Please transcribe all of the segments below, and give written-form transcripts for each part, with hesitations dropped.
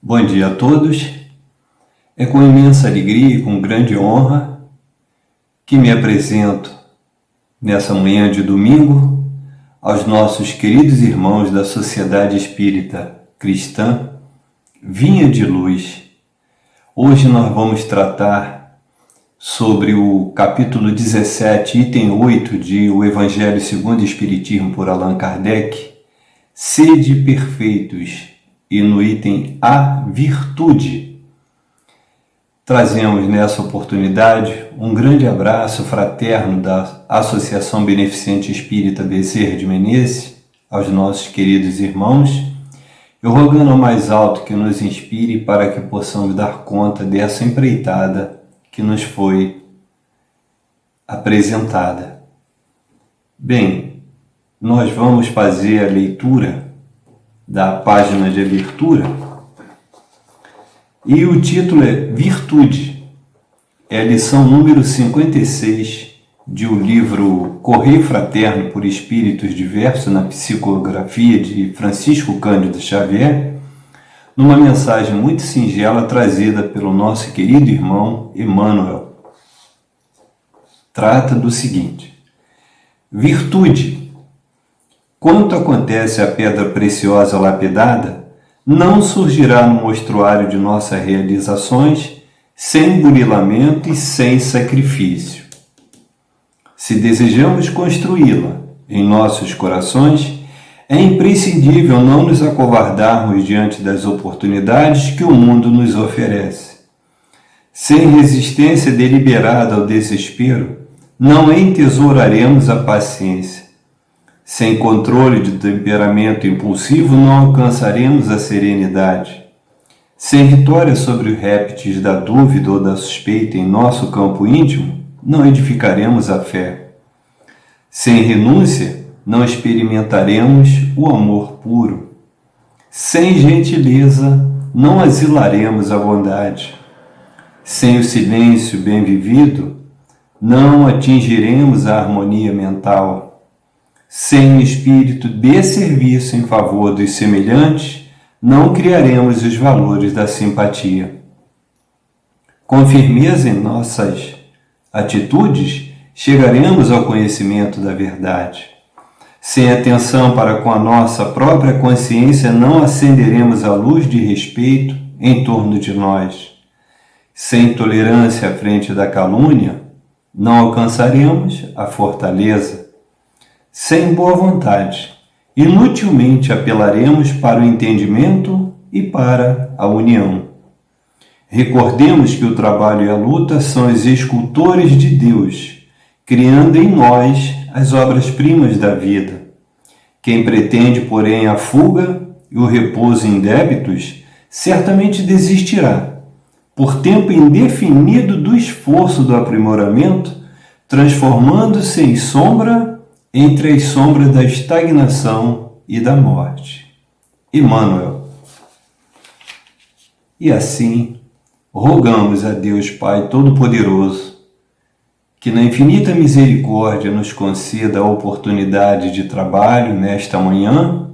Bom dia a todos. É com imensa alegria e com grande honra que me apresento nessa manhã de domingo aos nossos queridos irmãos da Sociedade Espírita Cristã Vinha de Luz. Hoje nós vamos tratar sobre o capítulo 17, item 8 de O Evangelho segundo o Espiritismo por Allan Kardec, Sede perfeitos, e no item A, virtude. Trazemos nessa oportunidade um grande abraço fraterno da Associação Beneficente Espírita Bezerra de Menezes aos nossos queridos irmãos, eu rogando ao mais alto que nos inspire para que possamos dar conta dessa empreitada que nos foi apresentada. Bem, nós vamos fazer a leitura da página de abertura e o título é Virtude. É a lição número 56 de o livro Correio Fraterno por Espíritos Diversos na Psicografia de Francisco Cândido Xavier, numa mensagem muito singela trazida pelo nosso querido irmão Emmanuel. Trata do seguinte: virtude. Quanto acontece à pedra preciosa lapidada, não surgirá no mostruário de nossas realizações sem burilamento e sem sacrifício. Se desejamos construí-la em nossos corações, é imprescindível não nos acovardarmos diante das oportunidades que o mundo nos oferece. Sem resistência deliberada ao desespero, não entesouraremos a paciência. Sem controle de temperamento impulsivo, não alcançaremos a serenidade. Sem vitória sobre os répteis da dúvida ou da suspeita em nosso campo íntimo, não edificaremos a fé. Sem renúncia, não experimentaremos o amor puro. Sem gentileza, não asilaremos a bondade. Sem o silêncio bem vivido, não atingiremos a harmonia mental. Sem o espírito de serviço em favor dos semelhantes, não criaremos os valores da simpatia. Com firmeza em nossas atitudes, chegaremos ao conhecimento da verdade. Sem atenção para com a nossa própria consciência, não acenderemos a luz de respeito em torno de nós. Sem tolerância à frente da calúnia, não alcançaremos a fortaleza. Sem boa vontade, inutilmente apelaremos para o entendimento e para a união. Recordemos que o trabalho e a luta são os escultores de Deus, criando em nós as obras-primas da vida. Quem pretende, porém, a fuga e o repouso em débitos, certamente desistirá, por tempo indefinido do esforço do aprimoramento, transformando-se em sombra entre as sombras da estagnação e da morte. Emmanuel. E assim, rogamos a Deus Pai Todo-Poderoso que na infinita misericórdia nos conceda a oportunidade de trabalho nesta manhã,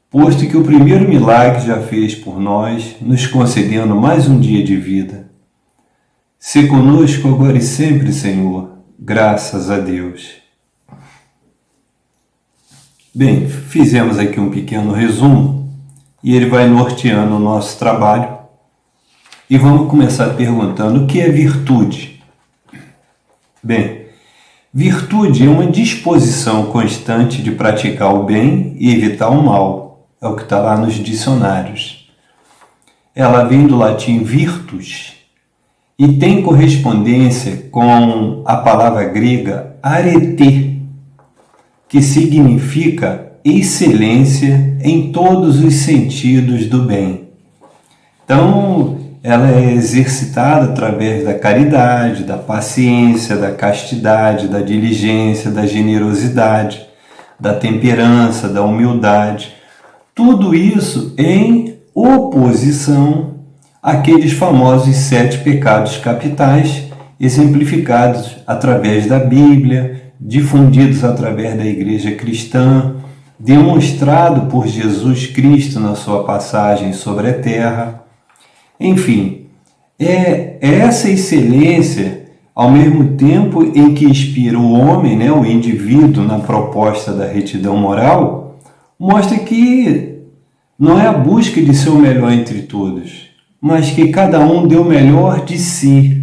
posto que o primeiro milagre já fez por nós, nos concedendo mais um dia de vida. Se conosco agora e sempre, Senhor, graças a Deus. Bem, fizemos aqui um pequeno resumo e ele vai norteando o nosso trabalho. E vamos começar perguntando o que é virtude. Bem, virtude é uma disposição constante de praticar o bem e evitar o mal. É o que está lá nos dicionários. Ela vem do latim virtus e tem correspondência com a palavra grega arete, que significa excelência em todos os sentidos do bem. Então, ela é exercitada através da caridade, da paciência, da castidade, da diligência, da generosidade, da temperança, da humildade. Tudo isso em oposição àqueles famosos 7 pecados capitais, exemplificados através da Bíblia, difundidos através da Igreja Cristã, demonstrado por Jesus Cristo na sua passagem sobre a terra, Enfim, é essa excelência, ao mesmo tempo em que inspira o homem, né, o indivíduo, na proposta da retidão moral, mostra que não é a busca de ser o melhor entre todos, mas que cada um dê o melhor de si,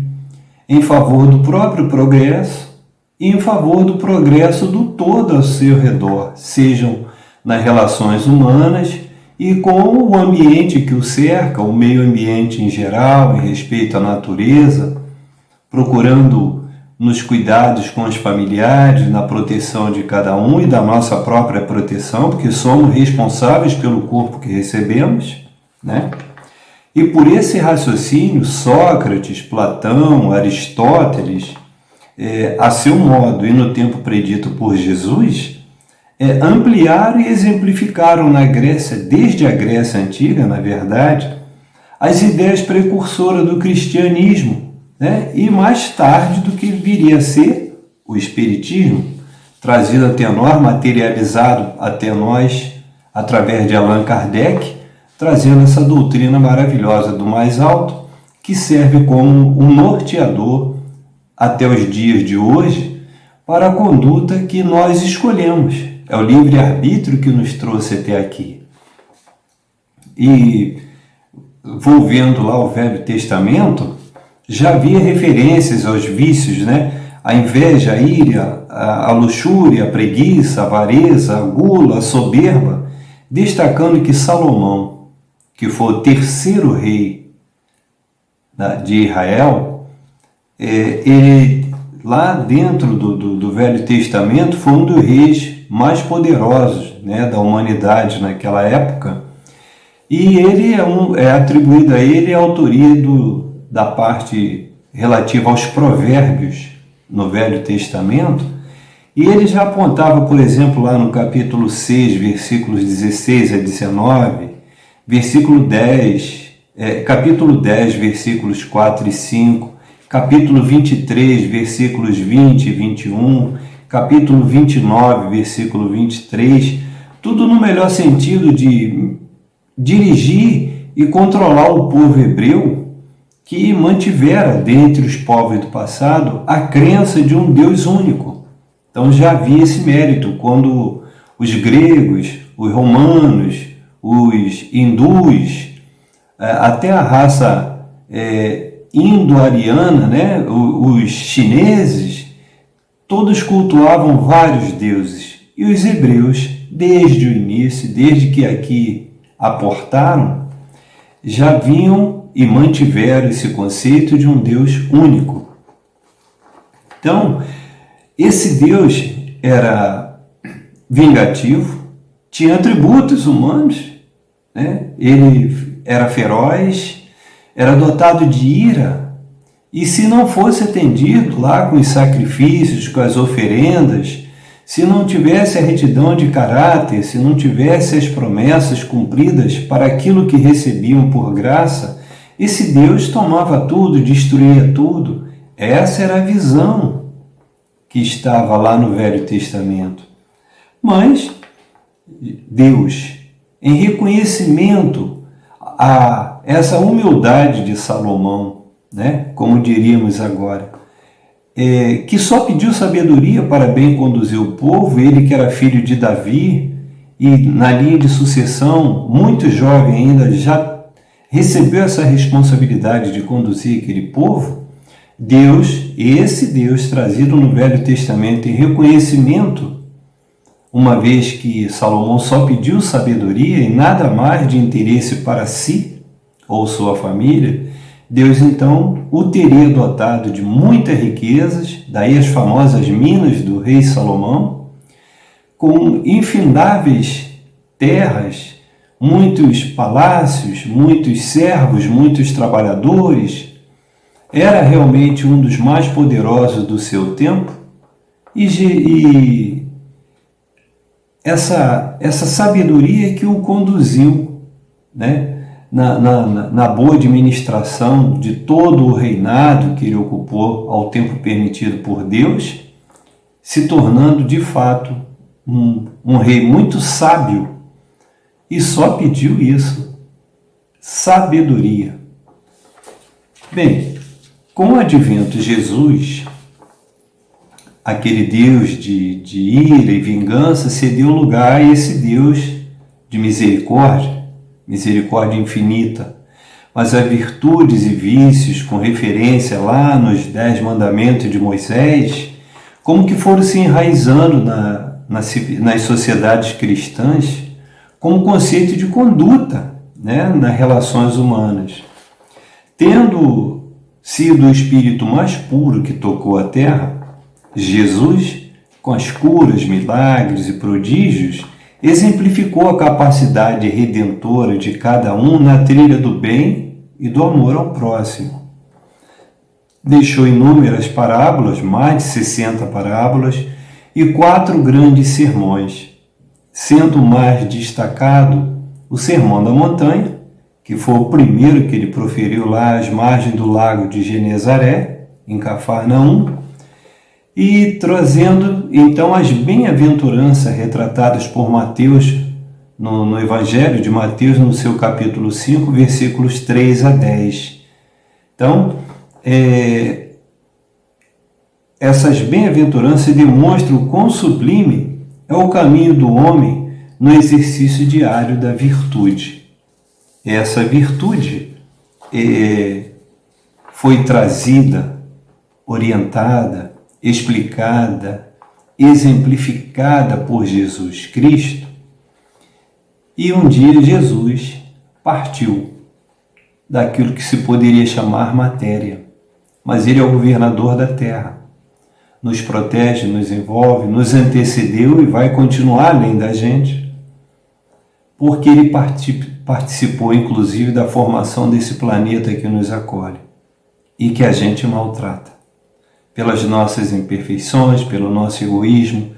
em favor do próprio progresso e em favor do progresso do todo ao seu redor, sejam nas relações humanas e com o ambiente que o cerca, o meio ambiente em geral, em respeito à natureza, procurando nos cuidados com os familiares, na proteção de cada um e da nossa própria proteção, porque somos responsáveis pelo corpo que recebemos, né? E por esse raciocínio, Sócrates, Platão, Aristóteles, a seu modo e no tempo predito por Jesus, ampliaram e exemplificaram na Grécia, desde a Grécia Antiga, na verdade, as ideias precursoras do cristianismo, né? E mais tarde do que viria a ser o Espiritismo, trazido até nós, materializado até nós, através de Allan Kardec, trazendo essa doutrina maravilhosa do mais alto, que serve como um norteador até os dias de hoje para a conduta que nós escolhemos. É o livre-arbítrio que nos trouxe até aqui. E, volvendo lá ao Velho Testamento, já havia referências aos vícios, né? A inveja, a ira, a luxúria, a preguiça, a avareza, a gula, a soberba, destacando que Salomão, que foi o terceiro rei de Israel, ele, lá dentro do Velho Testamento, foi um dos reis mais poderosos, né, da humanidade naquela época, e ele é atribuído a ele a autoria da parte relativa aos provérbios no Velho Testamento, e ele já apontava, por exemplo, lá no capítulo 6, versículos 16 a 19, versículo 10, capítulo 10, versículos 4 e 5, capítulo 23, versículos 20 e 21, capítulo 29, versículo 23, tudo no melhor sentido de dirigir e controlar o povo hebreu que mantivera dentre os povos do passado a crença de um Deus único. Então já havia esse mérito quando os gregos, os romanos, os hindus, até a raça indo-ariana, né, os chineses, todos cultuavam vários deuses. E os hebreus, desde o início, desde que aqui aportaram, já vinham e mantiveram esse conceito de um Deus único. Então, esse Deus era vingativo, tinha atributos humanos, né? Ele era feroz, era dotado de ira, e se não fosse atendido lá com os sacrifícios, com as oferendas, se não tivesse a retidão de caráter, se não tivesse as promessas cumpridas para aquilo que recebiam por graça, esse Deus tomava tudo, destruía tudo. Essa era a visão que estava lá no Velho Testamento. Mas Deus, em reconhecimento a essa humildade de Salomão, né, como diríamos agora, que só pediu sabedoria para bem conduzir o povo, ele que era filho de Davi, e na linha de sucessão, muito jovem ainda, já recebeu essa responsabilidade de conduzir aquele povo. Deus, esse Deus trazido no Velho Testamento em reconhecimento, uma vez que Salomão só pediu sabedoria e nada mais de interesse para si ou sua família, Deus então o teria dotado de muitas riquezas, daí as famosas minas do rei Salomão, com infindáveis terras, muitos palácios, muitos servos, muitos trabalhadores. Era realmente um dos mais poderosos do seu tempo, e essa sabedoria que o conduziu, né, na boa administração de todo o reinado que ele ocupou ao tempo permitido por Deus, se tornando de fato um rei muito sábio, e só pediu isso, sabedoria. Bem, com o advento de Jesus, aquele Deus de ira e vingança cedeu lugar a esse Deus de misericórdia, misericórdia infinita. Mas as virtudes e vícios, com referência lá nos 10 mandamentos de Moisés, como que foram se enraizando nas sociedades cristãs como conceito de conduta, né, nas relações humanas. Tendo sido o espírito mais puro que tocou a terra, Jesus, com as curas, milagres e prodígios, exemplificou a capacidade redentora de cada um na trilha do bem e do amor ao próximo. Deixou inúmeras parábolas, mais de 60 parábolas, e 4 grandes sermões, sendo o mais destacado o Sermão da Montanha, que foi o primeiro que ele proferiu lá às margens do lago de Genezaré, em Cafarnaum, e trazendo então as bem-aventuranças retratadas por Mateus no Evangelho de Mateus, no seu capítulo 5, versículos 3 a 10. Então, essas bem-aventuranças demonstram o quão sublime é o caminho do homem no exercício diário da virtude. Essa virtude foi trazida, orientada, explicada, exemplificada por Jesus Cristo. E um dia Jesus partiu daquilo que se poderia chamar matéria, mas ele é o governador da terra. Nos protege, nos envolve, nos antecedeu e vai continuar além da gente, porque ele participou inclusive da formação desse planeta que nos acolhe e que a gente maltrata. Pelas nossas imperfeições, pelo nosso egoísmo,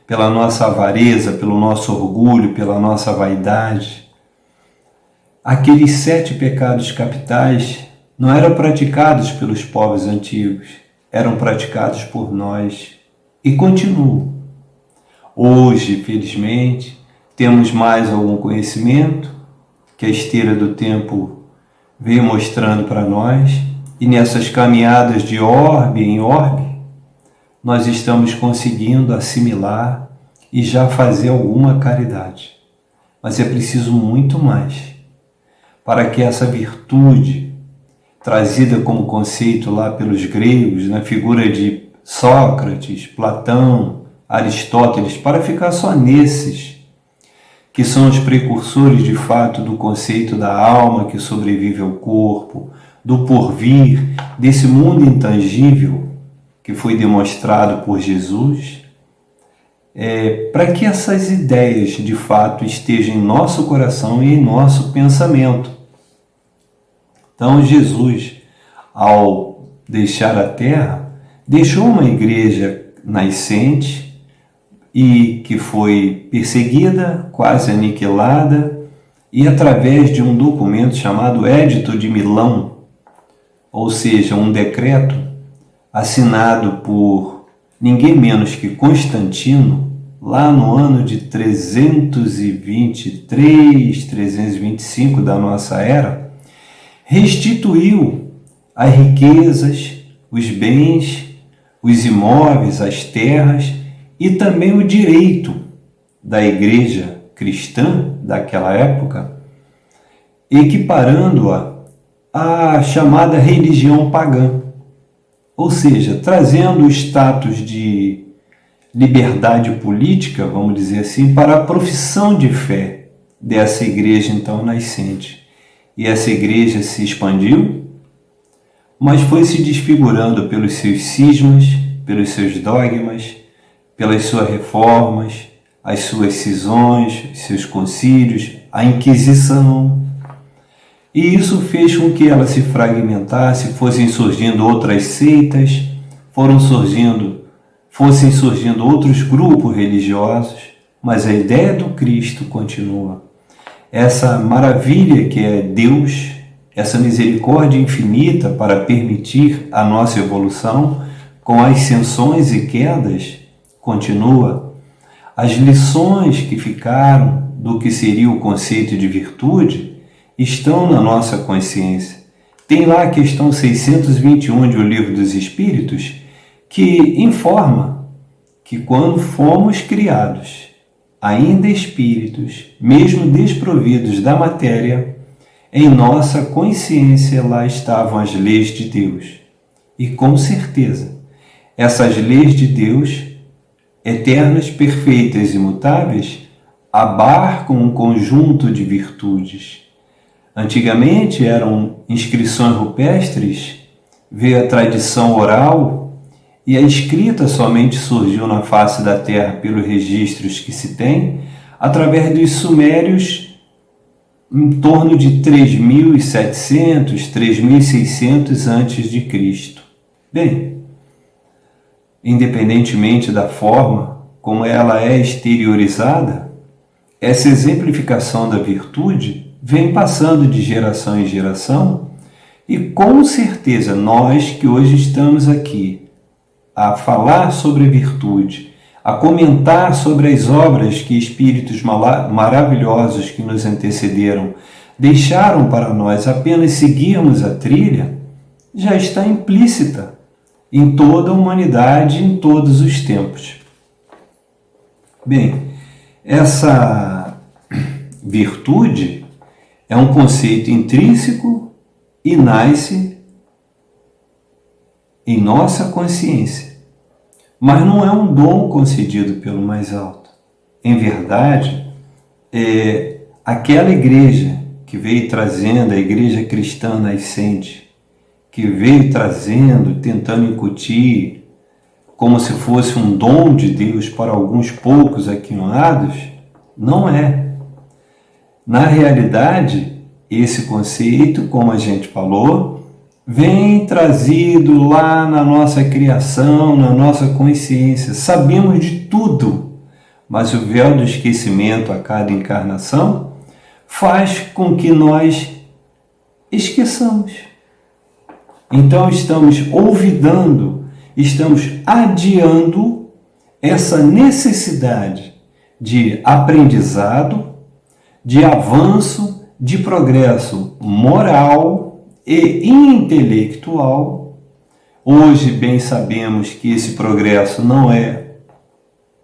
pela nossa avareza, pelo nosso orgulho, pela nossa vaidade. Aqueles 7 pecados capitais não eram praticados pelos povos antigos, eram praticados por nós e continuam. Hoje, felizmente, temos mais algum conhecimento que a esteira do tempo veio mostrando para nós, e nessas caminhadas de orbe em orbe, nós estamos conseguindo assimilar e já fazer alguma caridade. Mas é preciso muito mais para que essa virtude, trazida como conceito lá pelos gregos, na figura de Sócrates, Platão, Aristóteles, para ficar só nesses, que são os precursores de fato do conceito da alma que sobrevive ao corpo, do porvir, desse mundo intangível que foi demonstrado por Jesus, para que essas ideias de fato estejam em nosso coração e em nosso pensamento. Então Jesus, ao deixar a terra, deixou uma igreja nascente e que foi perseguida, quase aniquilada, e através de um documento chamado Édito de Milão, ou seja, um decreto assinado por ninguém menos que Constantino, lá no ano de 323, 325 da nossa era, restituiu as riquezas, os bens, os imóveis, as terras e também o direito da igreja cristã daquela época, equiparando-a à chamada religião pagã, ou seja, trazendo o status de liberdade política, vamos dizer assim, para a profissão de fé dessa igreja então nascente. E essa igreja se expandiu, mas foi se desfigurando pelos seus cismas, pelos seus dogmas, pelas suas reformas, as suas cisões, os seus concílios, a Inquisição. E isso fez com que ela se fragmentasse, fossem surgindo outras seitas, fossem surgindo outros grupos religiosos, mas a ideia do Cristo continua. Essa maravilha que é Deus, essa misericórdia infinita para permitir a nossa evolução, com ascensões e quedas, continua. As lições que ficaram do que seria o conceito de virtude estão na nossa consciência. Tem lá a questão 621 de O Livro dos Espíritos, que informa que quando fomos criados, ainda espíritos, mesmo desprovidos da matéria, em nossa consciência lá estavam as leis de Deus. E com certeza, essas leis de Deus, eternas, perfeitas e imutáveis, abarcam um conjunto de virtudes. Antigamente eram inscrições rupestres, veio a tradição oral e a escrita somente surgiu na face da terra pelos registros que se tem, através dos sumérios, em torno de 3.700, 3.600 a.C. Bem, independentemente da forma como ela é exteriorizada, essa exemplificação da virtude vem passando de geração em geração e, com certeza, nós que hoje estamos aqui a falar sobre a virtude, a comentar sobre as obras que espíritos maravilhosos que nos antecederam deixaram para nós apenas seguirmos a trilha, já está implícita em toda a humanidade, em todos os tempos. Bem, essa virtude é um conceito intrínseco e nasce em nossa consciência, mas não é um dom concedido pelo mais alto. Em verdade, é aquela igreja que veio trazendo, a igreja cristã nascente, que veio trazendo, tentando incutir, como se fosse um dom de Deus para alguns poucos aquinhoados, não é. Na realidade, esse conceito, como a gente falou, vem trazido lá na nossa criação, na nossa consciência. Sabemos de tudo, mas o véu do esquecimento a cada encarnação faz com que nós esqueçamos. Então estamos olvidando, estamos adiando essa necessidade de aprendizado, de avanço, de progresso moral e intelectual. Hoje bem sabemos que esse progresso não é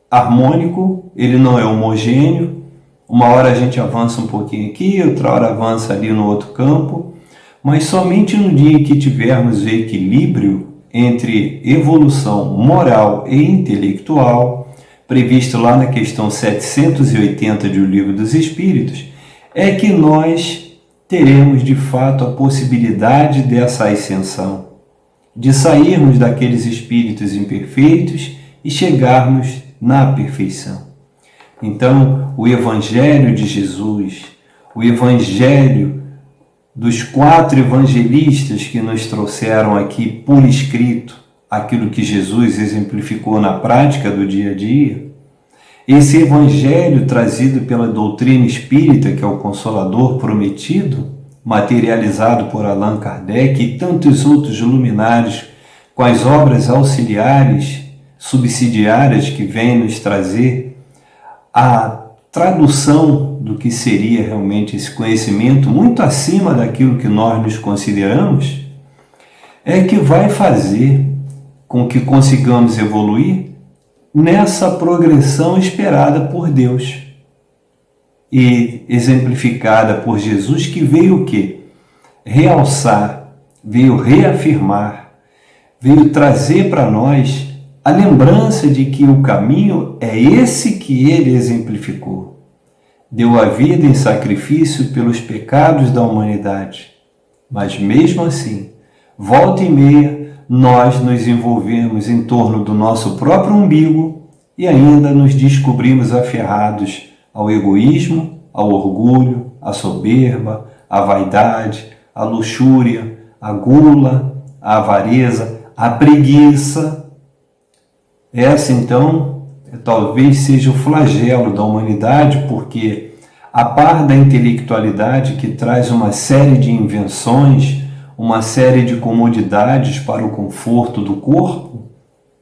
harmônico, ele não é homogêneo. Uma hora a gente avança um pouquinho aqui, outra hora avança ali no outro campo, mas somente no dia em que tivermos o equilíbrio entre evolução moral e intelectual, previsto lá na questão 780 de O Livro dos Espíritos, é que nós teremos de fato a possibilidade dessa ascensão, de sairmos daqueles espíritos imperfeitos e chegarmos na perfeição. Então, o Evangelho de Jesus, o Evangelho dos 4 evangelistas que nos trouxeram aqui por escrito aquilo que Jesus exemplificou na prática do dia a dia, esse Evangelho trazido pela doutrina espírita, que é o Consolador prometido, materializado por Allan Kardec e tantos outros luminares, com as obras auxiliares, subsidiárias que vêm nos trazer a tradução do que seria realmente esse conhecimento, muito acima daquilo que nós nos consideramos, é que vai fazer com que consigamos evoluir nessa progressão esperada por Deus e exemplificada por Jesus, que veio o quê? Realçar, veio reafirmar, veio trazer para nós a lembrança de que o caminho é esse que ele exemplificou. Deu a vida em sacrifício pelos pecados da humanidade. Mas mesmo assim, volta e meia, nós nos envolvemos em torno do nosso próprio umbigo e ainda nos descobrimos aferrados ao egoísmo, ao orgulho, à soberba, à vaidade, à luxúria, à gula, à avareza, à preguiça. Essa, então, talvez seja o flagelo da humanidade, porque, a par da intelectualidade que traz uma série de invenções, uma série de comodidades para o conforto do corpo,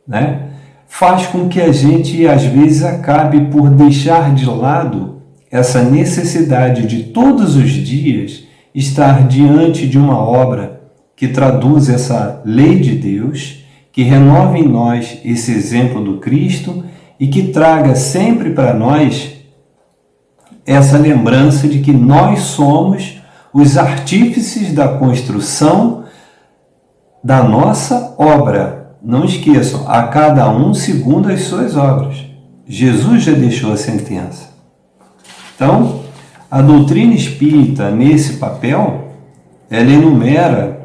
né, faz com que a gente, às vezes, acabe por deixar de lado essa necessidade de, todos os dias, estar diante de uma obra que traduz essa lei de Deus, que renove em nós esse exemplo do Cristo e que traga sempre para nós essa lembrança de que nós somos os artífices da construção da nossa obra. Não esqueçam, a cada um segundo as suas obras. Jesus já deixou a sentença. Então, a doutrina espírita, nesse papel, ela enumera,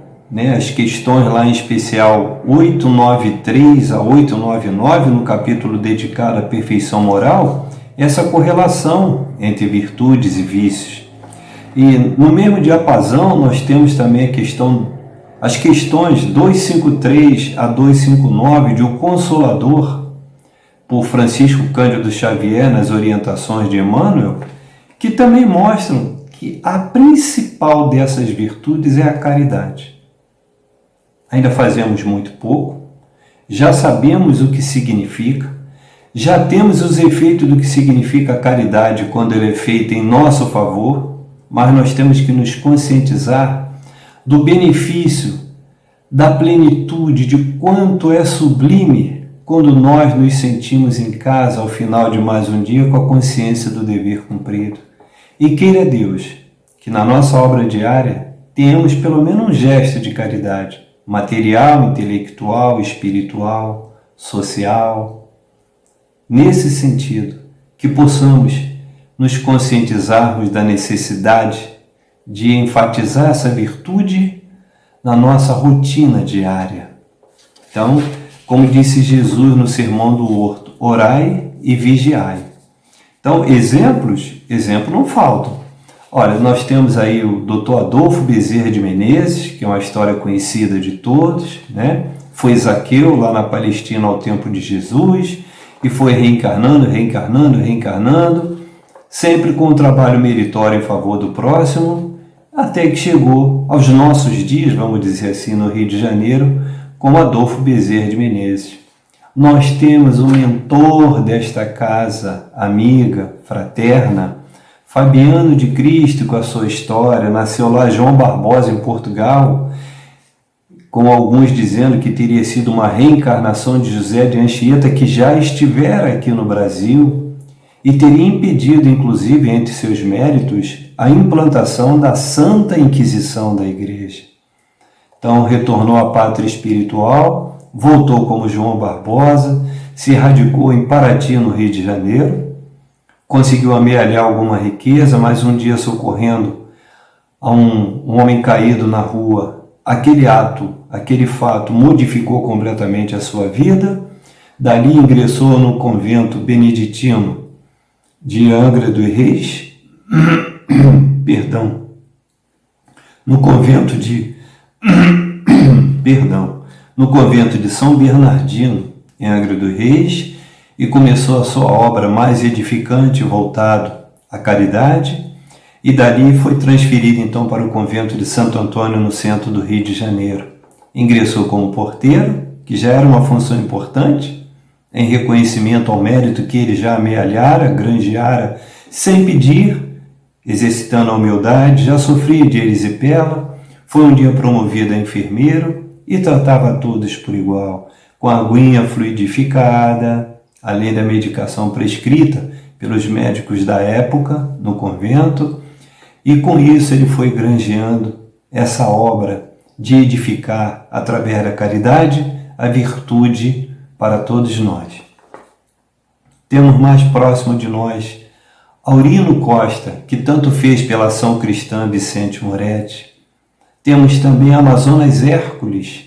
as questões lá em especial 893 a 899, no capítulo dedicado à perfeição moral, essa correlação entre virtudes e vícios. E no mesmo diapasão nós temos também as questões 253 a 259 de O Consolador, por Francisco Cândido Xavier, nas orientações de Emmanuel, que também mostram que a principal dessas virtudes é a caridade. Ainda fazemos muito pouco, já sabemos o que significa, já temos os efeitos do que significa a caridade quando ela é feita em nosso favor, mas nós temos que nos conscientizar do benefício, da plenitude, de quanto é sublime quando nós nos sentimos em casa ao final de mais um dia com a consciência do dever cumprido. E queira Deus que na nossa obra diária tenhamos pelo menos um gesto de caridade, material, intelectual, espiritual, social. Nesse sentido, que possamos nos conscientizarmos da necessidade de enfatizar essa virtude na nossa rotina diária. Então, como disse Jesus no Sermão do Horto, orai e vigiai. Então, exemplos não faltam. Olha, nós temos aí o Dr. Adolfo Bezerra de Menezes, que é uma história conhecida de todos, Foi Zaqueu lá na Palestina ao tempo de Jesus e foi reencarnando, sempre com um trabalho meritório em favor do próximo, até que chegou aos nossos dias, vamos dizer assim, no Rio de Janeiro, como Adolfo Bezerra de Menezes. Nós temos o mentor desta casa, amiga, fraterna, Fabiano de Cristo, com a sua história. Nasceu lá João Barbosa, em Portugal, com alguns dizendo que teria sido uma reencarnação de José de Anchieta, que já estivera aqui no Brasil e teria impedido, inclusive, entre seus méritos, a implantação da Santa Inquisição da Igreja. Então, retornou à pátria espiritual, voltou como João Barbosa, se radicou em Paraty, no Rio de Janeiro, conseguiu amealhar alguma riqueza, mas um dia, socorrendo a um homem caído na rua, aquele fato modificou completamente a sua vida. Dali ingressou no convento beneditino de Angra dos Reis, no convento de São Bernardino, em Angra dos Reis, e começou a sua obra mais edificante, voltado à caridade, e dali foi transferido então para o convento de Santo Antônio, no centro do Rio de Janeiro. Ingressou como porteiro, que já era uma função importante, em reconhecimento ao mérito que ele já amealhara, granjeara, sem pedir, exercitando a humildade, já sofria de erisipela, foi um dia promovido a enfermeiro e tratava a todos por igual, com a aguinha fluidificada, além da medicação prescrita pelos médicos da época no convento, e com isso ele foi granjeando essa obra de edificar, através da caridade, a virtude para todos nós. Temos mais próximo de nós Aurino Costa, que tanto fez pela ação cristã Vicente Moretti. Temos também Amazonas Hércules,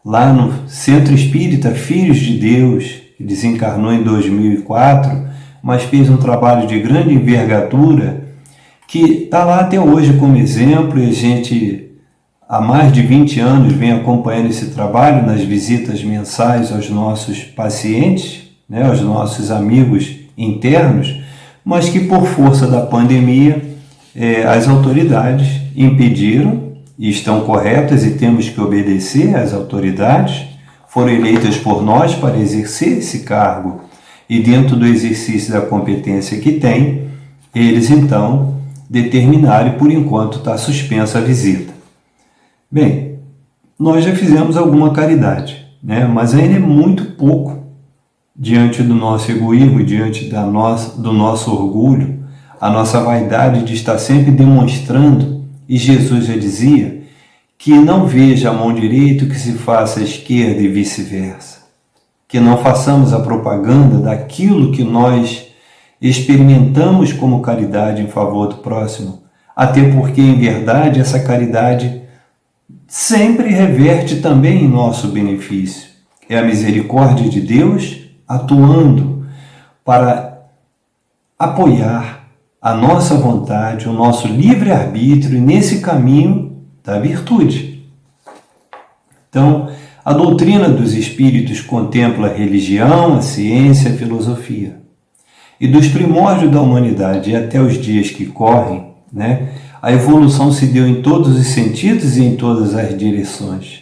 lá no Centro Espírita Filhos de Deus, que desencarnou em 2004, mas fez um trabalho de grande envergadura, que está lá até hoje como exemplo, e a gente há mais de 20 anos vem acompanhando esse trabalho nas visitas mensais aos nossos pacientes, aos nossos amigos internos, mas que por força da pandemia as autoridades impediram, e estão corretas e temos que obedecer às autoridades, foram eleitas por nós para exercer esse cargo, e dentro do exercício da competência que tem, eles então determinaram, e por enquanto está suspensa a visita. Bem, nós já fizemos alguma caridade, né? Mas ainda é muito pouco diante do nosso egoísmo, diante do nosso orgulho, a nossa vaidade de estar sempre demonstrando. E Jesus já dizia que não veja a mão direita o que se faça à esquerda e vice-versa. Que não façamos a propaganda daquilo que nós experimentamos como caridade em favor do próximo, até porque, em verdade, essa caridade sempre reverte também em nosso benefício. É a misericórdia de Deus atuando para apoiar a nossa vontade, o nosso livre-arbítrio nesse caminho da virtude. Então, a doutrina dos espíritos contempla a religião, a ciência, a filosofia. E dos primórdios da humanidade até os dias que correm, né, a evolução se deu em todos os sentidos e em todas as direções.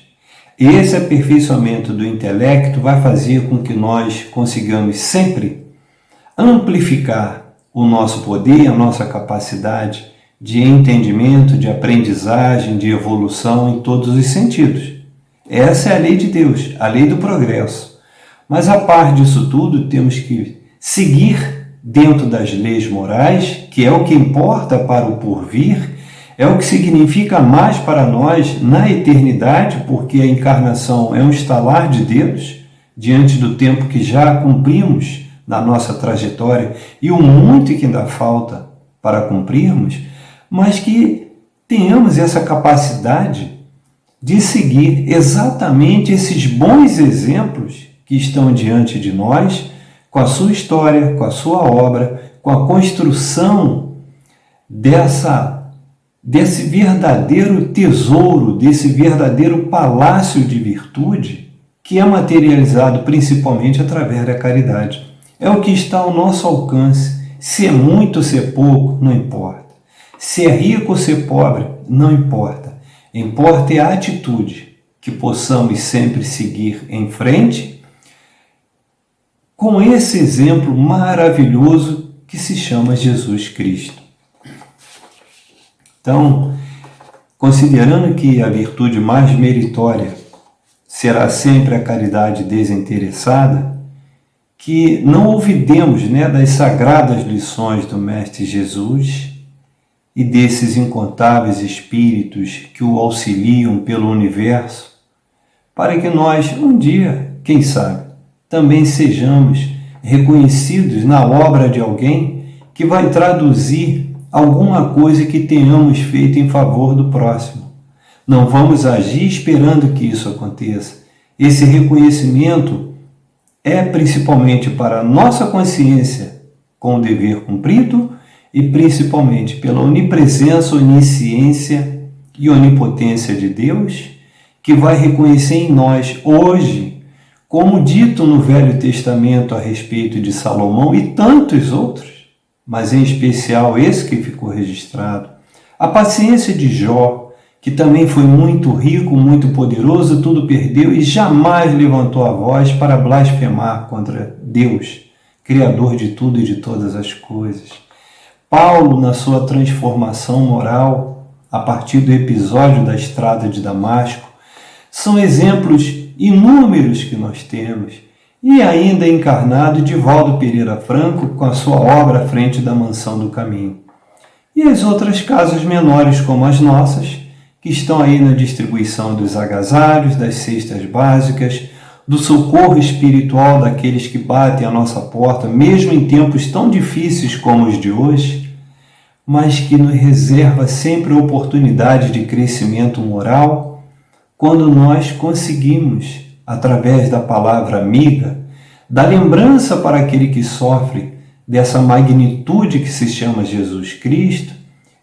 Esse aperfeiçoamento do intelecto vai fazer com que nós consigamos sempre amplificar o nosso poder, a nossa capacidade de entendimento, de aprendizagem, de evolução em todos os sentidos. Essa é a lei de Deus, a lei do progresso. Mas a par disso tudo, temos que seguir dentro das leis morais, que é o que importa para o porvir, é o que significa mais para nós na eternidade, porque a encarnação é um estalar de Deus diante do tempo que já cumprimos na nossa trajetória e o muito que ainda falta para cumprirmos, mas que tenhamos essa capacidade de seguir exatamente esses bons exemplos que estão diante de nós, com a sua história, com a sua obra, com a construção desse verdadeiro tesouro, desse verdadeiro palácio de virtude, que é materializado principalmente através da caridade. É o que está ao nosso alcance. Se é muito ou se é pouco, não importa. Se é rico ou se é pobre, não importa. Importa é a atitude, que possamos sempre seguir em frente com esse exemplo maravilhoso que se chama Jesus Cristo. Então, considerando que a virtude mais meritória será sempre a caridade desinteressada, que não olvidemos, né, das sagradas lições do Mestre Jesus e desses incontáveis espíritos que o auxiliam pelo universo, para que nós, um dia, quem sabe, também sejamos reconhecidos na obra de alguém que vai traduzir alguma coisa que tenhamos feito em favor do próximo. Não vamos agir esperando que isso aconteça. Esse reconhecimento é principalmente para a nossa consciência com o dever cumprido e principalmente pela onipresença, onisciência e onipotência de Deus, que vai reconhecer em nós hoje, como dito no Velho Testamento a respeito de Salomão e tantos outros, mas em especial esse que ficou registrado, a paciência de Jó, que também foi muito rico, muito poderoso, tudo perdeu e jamais levantou a voz para blasfemar contra Deus, Criador de tudo e de todas as coisas. Paulo, na sua transformação moral, a partir do episódio da estrada de Damasco, são exemplos inúmeros que nós temos. E ainda encarnado Divaldo Pereira Franco com a sua obra à frente da Mansão do Caminho. E as outras casas menores como as nossas, que estão aí na distribuição dos agasalhos, das cestas básicas, do socorro espiritual daqueles que batem à nossa porta, mesmo em tempos tão difíceis como os de hoje, mas que nos reserva sempre a oportunidade de crescimento moral, quando nós conseguimos, através da palavra amiga, da lembrança para aquele que sofre dessa magnitude que se chama Jesus Cristo,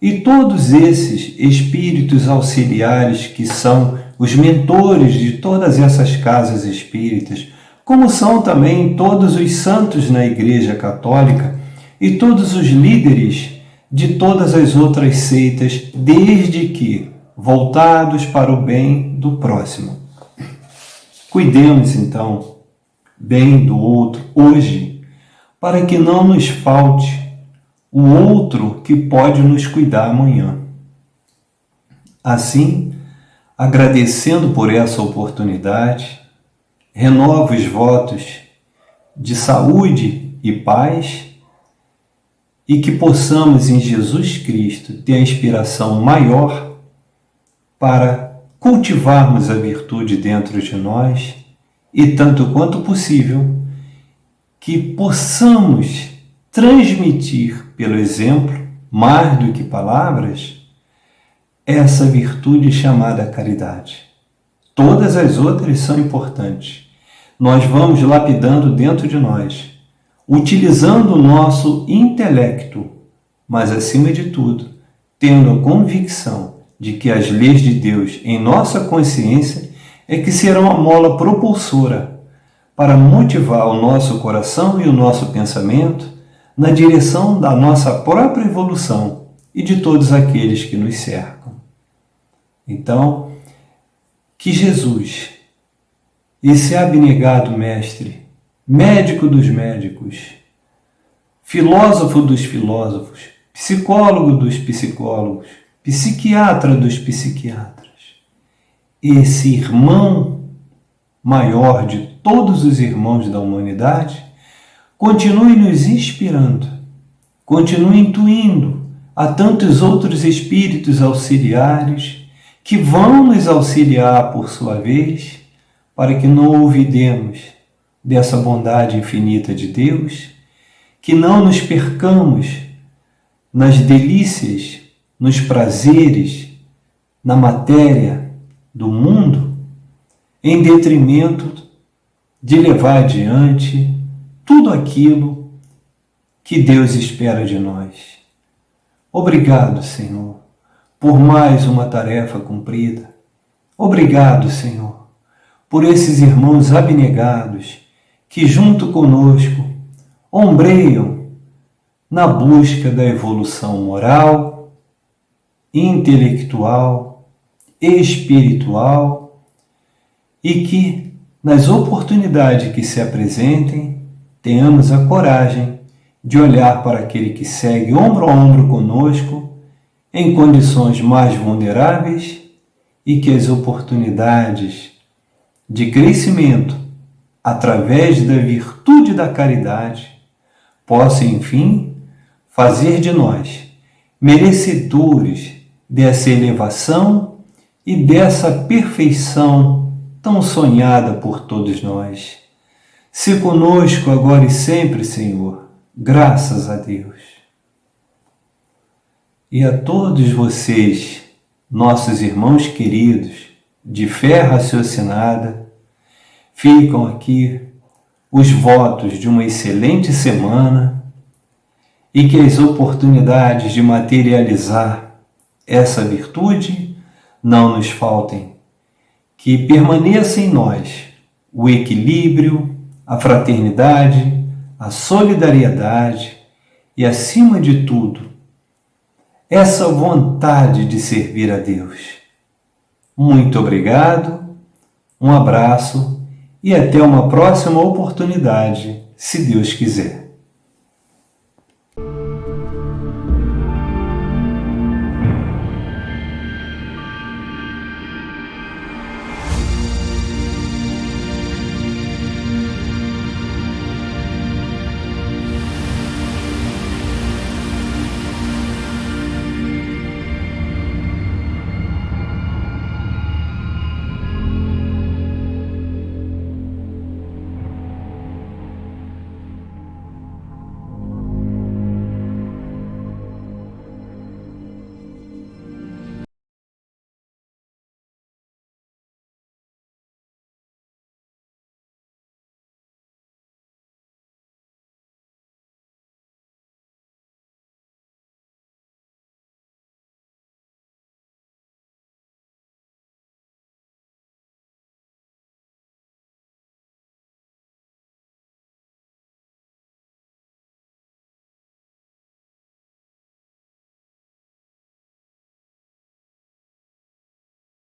e todos esses espíritos auxiliares que são os mentores de todas essas casas espíritas, como são também todos os santos na Igreja Católica e todos os líderes de todas as outras seitas, desde que voltados para o bem do próximo. Cuidemos, então, bem do outro hoje, para que não nos falte o outro que pode nos cuidar amanhã. Assim, agradecendo por essa oportunidade, renovo os votos de saúde e paz e que possamos em Jesus Cristo ter a inspiração maior para cultivarmos a virtude dentro de nós e, tanto quanto possível, que possamos transmitir pelo exemplo, mais do que palavras, essa virtude chamada caridade. Todas as outras são importantes. Nós vamos lapidando dentro de nós, utilizando o nosso intelecto, mas, acima de tudo, tendo a convicção de que as leis de Deus em nossa consciência é que serão a mola propulsora para motivar o nosso coração e o nosso pensamento na direção da nossa própria evolução e de todos aqueles que nos cercam. Então, que Jesus, esse abnegado mestre, médico dos médicos, filósofo dos filósofos, psicólogo dos psicólogos, psiquiatra dos psiquiatras, esse irmão maior de todos os irmãos da humanidade, continue nos inspirando, continue intuindo a tantos outros espíritos auxiliares que vão nos auxiliar por sua vez, para que não olvidemos dessa bondade infinita de Deus, que não nos percamos nas delícias, nos prazeres, na matéria do mundo, em detrimento de levar adiante tudo aquilo que Deus espera de nós. Obrigado, Senhor, por mais uma tarefa cumprida. Obrigado, Senhor, por esses irmãos abnegados que junto conosco ombreiam na busca da evolução moral, intelectual, espiritual e que, nas oportunidades que se apresentem, tenhamos a coragem de olhar para aquele que segue ombro a ombro conosco em condições mais vulneráveis e que as oportunidades de crescimento através da virtude da caridade possam, enfim, fazer de nós merecedores dessa elevação e dessa perfeição tão sonhada por todos nós. Se conosco agora e sempre, Senhor, graças a Deus. E a todos vocês, nossos irmãos queridos, de fé raciocinada, ficam aqui os votos de uma excelente semana e que as oportunidades de materializar essa virtude não nos faltem. Que permaneça em nós o equilíbrio, a fraternidade, a solidariedade e, acima de tudo, essa vontade de servir a Deus. Muito obrigado, um abraço e até uma próxima oportunidade, se Deus quiser.